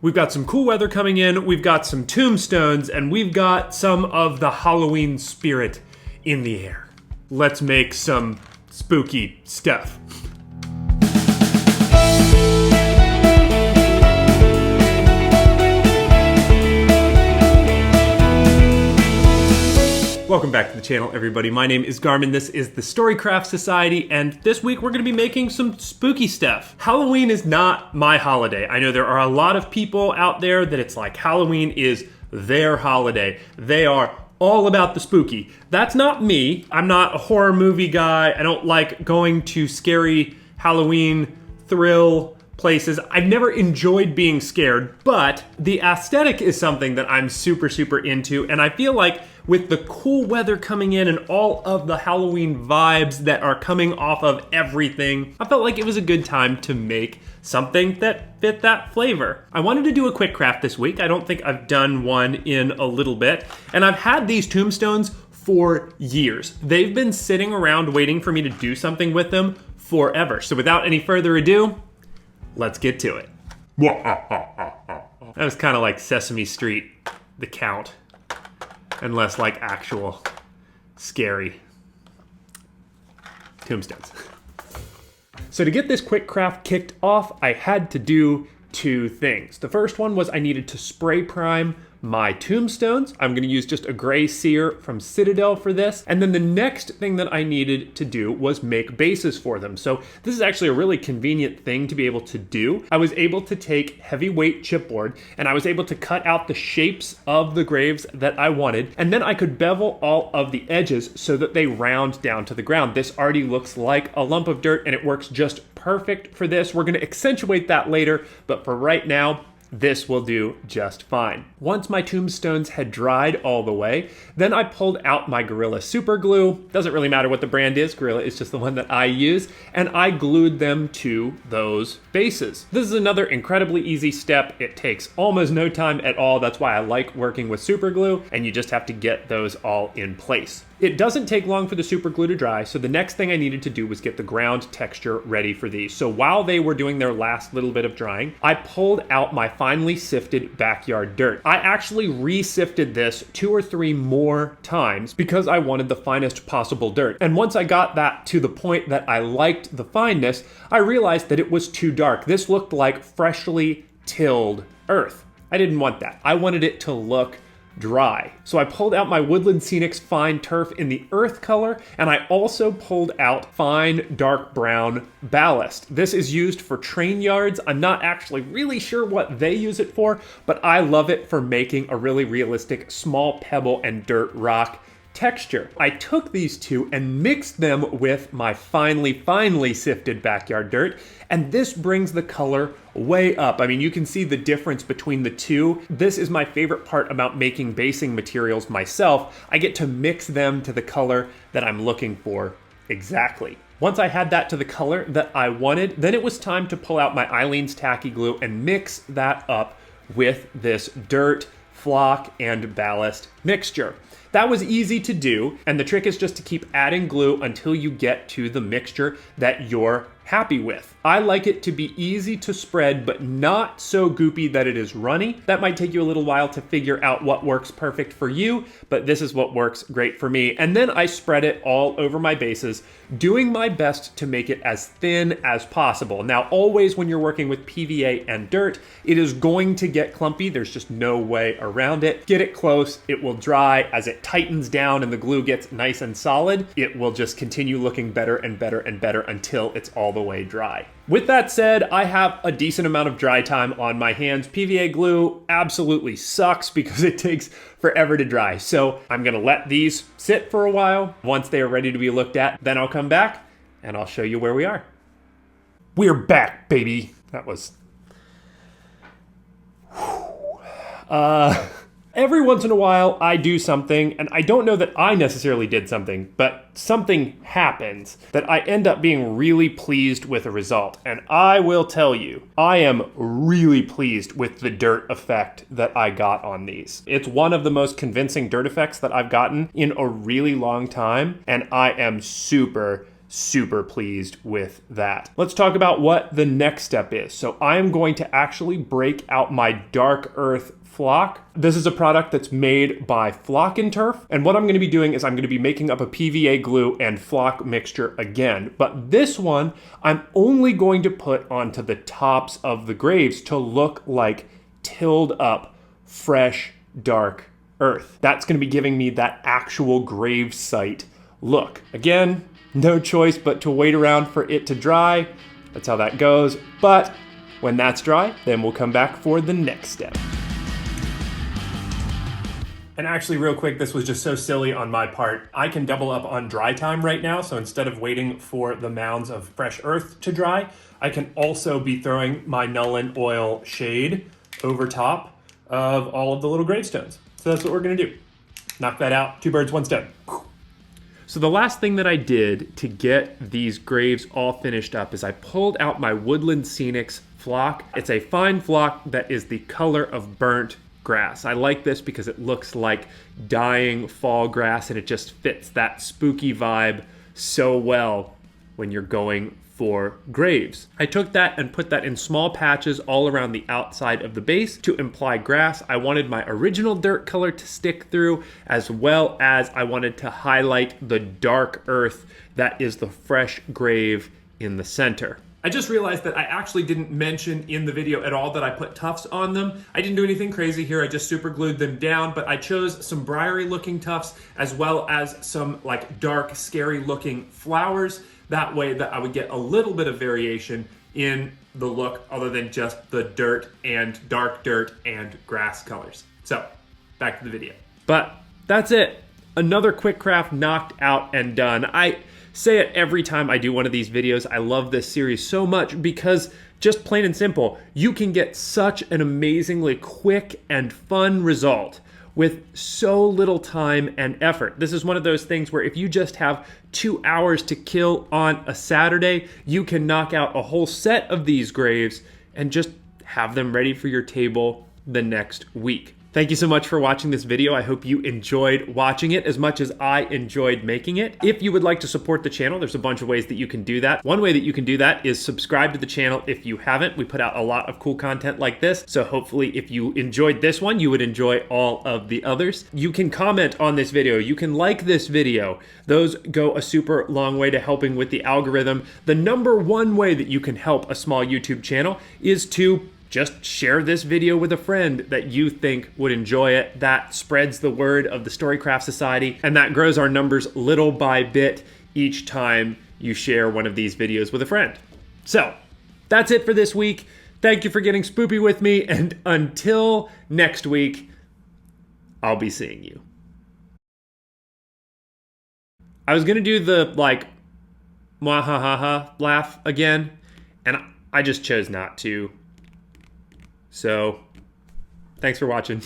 We've got some cool weather coming in, we've got some tombstones, and we've got some of the Halloween spirit in the air. Let's make some spooky stuff. Welcome back to the channel, everybody. My name is Garmin. This is the Storycraft Society, and this week we're going to be making some spooky stuff. Halloween is not my holiday. I know there are a lot of people out there that it's like Halloween is their holiday. They are all about the spooky. That's not me. I'm not a horror movie guy. I don't like going to scary Halloween thrill places. I've never enjoyed being scared, but the aesthetic is something that I'm super into, and I feel like with the cool weather coming in and all of the Halloween vibes that are coming off of everything, I felt like it was a good time to make something that fit that flavor. I wanted to do a quick craft this week. I don't think I've done one in a little bit, and I've had these tombstones for years. They've been sitting around waiting for me to do something with them forever. So without any further ado, let's get to it. That was kind of like Sesame Street, the Count, and less like actual scary tombstones. So to get this quick craft kicked off, I had to do two things. The first one was I needed to spray prime my tombstones. I'm going to use just a gray sear from Citadel for this. And then the next thing that I needed to do was make bases for them. So this is actually a really convenient thing to be able to do. I was able to take heavyweight chipboard and I was able to cut out the shapes of the graves that I wanted. And then I could bevel all of the edges so that they round down to the ground. This already looks like a lump of dirt and it works just perfect for this. We're going to accentuate that later, but for right now, this will do just fine. Once my tombstones had dried all the way, then I pulled out my Gorilla Super Glue. Doesn't really matter what the brand is, Gorilla is just the one that I use, and I glued them to those bases. This is another incredibly easy step. It takes almost no time at all. That's why I like working with super glue, and you just have to get those all in place. It doesn't take long for the super glue to dry, so the next thing I needed to do was get the ground texture ready for these. So while they were doing their last little bit of drying, I pulled out my finely sifted backyard dirt. I actually re-sifted this 2 or 3 more times because I wanted the finest possible dirt. And once I got that to the point that I liked the fineness, I realized that it was too dark. This looked like freshly tilled earth. I didn't want that. I wanted it to look dry. So I pulled out my Woodland Scenics Fine Turf in the earth color, and I also pulled out fine dark brown ballast. This is used for train yards. I'm not actually really sure what they use it for, but I love it for making a really realistic small pebble and dirt rock texture. I took these two and mixed them with my finely sifted backyard dirt, and this brings the color way up. I mean, you can see the difference between the two. This is my favorite part about making basing materials myself. I get to mix them to the color that I'm looking for exactly. Once I had that to the color that I wanted, then it was time to pull out my Eileen's Tacky Glue and mix that up with this dirt, flock, and ballast mixture. That was easy to do, and the trick is just to keep adding glue until you get to the mixture that you're happy with. I like it to be easy to spread, but not so goopy that it is runny. That might take you a little while to figure out what works perfect for you, but this is what works great for me. And then I spread it all over my bases, doing my best to make it as thin as possible. Now, always when you're working with PVA and dirt, it is going to get clumpy. There's just no way around it. Get it close, it will dry. As it tightens down and the glue gets nice and solid, it will just continue looking better and better and better until it's all the way dry. With that said, I have a decent amount of dry time on my hands. PVA glue absolutely sucks because it takes forever to dry. So I'm gonna let these sit for a while. Once they are ready to be looked at, then I'll come back and I'll show you where we are. We're back, baby. That was... Every once in a while, I do something, and I don't know that I necessarily did something, but something happens that I end up being really pleased with the result. And I will tell you, I am really pleased with the dirt effect that I got on these. It's one of the most convincing dirt effects that I've gotten in a really long time, and I am super super pleased with that. Let's talk about what the next step is. So I am going to actually break out my dark earth flock. This is a product that's made by Flock and Turf. And what I'm going to be doing is I'm going to be making up a PVA glue and flock mixture again. But this one, I'm only going to put onto the tops of the graves to look like tilled up, fresh, dark earth. That's going to be giving me that actual grave site look. Again, no choice but to wait around for it to dry. That's how that goes. But when that's dry, then we'll come back for the next step. And actually, real quick, this was just so silly on my part. I can double up on dry time right now. So instead of waiting for the mounds of fresh earth to dry, I can also be throwing my Nuln Oil shade over top of all of the little gravestones. So that's what we're gonna do. Knock that out, 2 birds, 1 stone. So the last thing that I did to get these graves all finished up is I pulled out my Woodland Scenics flock. It's a fine flock that is the color of burnt grass. I like this because it looks like dying fall grass and it just fits that spooky vibe so well when you're going for graves. I took that and put that in small patches all around the outside of the base to imply grass. I wanted my original dirt color to stick through, as well as I wanted to highlight the dark earth that is the fresh grave in the center. I just realized that I actually didn't mention in the video at all that I put tufts on them. I didn't do anything crazy here. I just super glued them down, but I chose some briary looking tufts as well as some like dark, scary looking flowers. That way that I would get a little bit of variation in the look other than just the dirt and dark dirt and grass colors. So back to the video. But that's it. Another Quickcraft knocked out and done. I say it every time I do one of these videos. I love this series so much because just plain and simple, you can get such an amazingly quick and fun result with so little time and effort. This is one of those things where if you just have 2 hours to kill on a Saturday, you can knock out a whole set of these graves and just have them ready for your table the next week. Thank you so much for watching this video. I hope you enjoyed watching it as much as I enjoyed making it. If you would like to support the channel, there's a bunch of ways that you can do that. One way that you can do that is subscribe to the channel if you haven't. We put out a lot of cool content like this, so hopefully if you enjoyed this one, you would enjoy all of the others. You can comment on this video. You can like this video. Those go a super long way to helping with the algorithm. The number one way that you can help a small YouTube channel is to just share this video with a friend that you think would enjoy it. That spreads the word of the Storycraft Society, and that grows our numbers little by bit each time you share one of these videos with a friend. So that's it for this week. Thank you for getting spoopy with me, and until next week, I'll be seeing you. I was gonna do the like mwahaha laugh again, and I just chose not to. So, thanks for watching.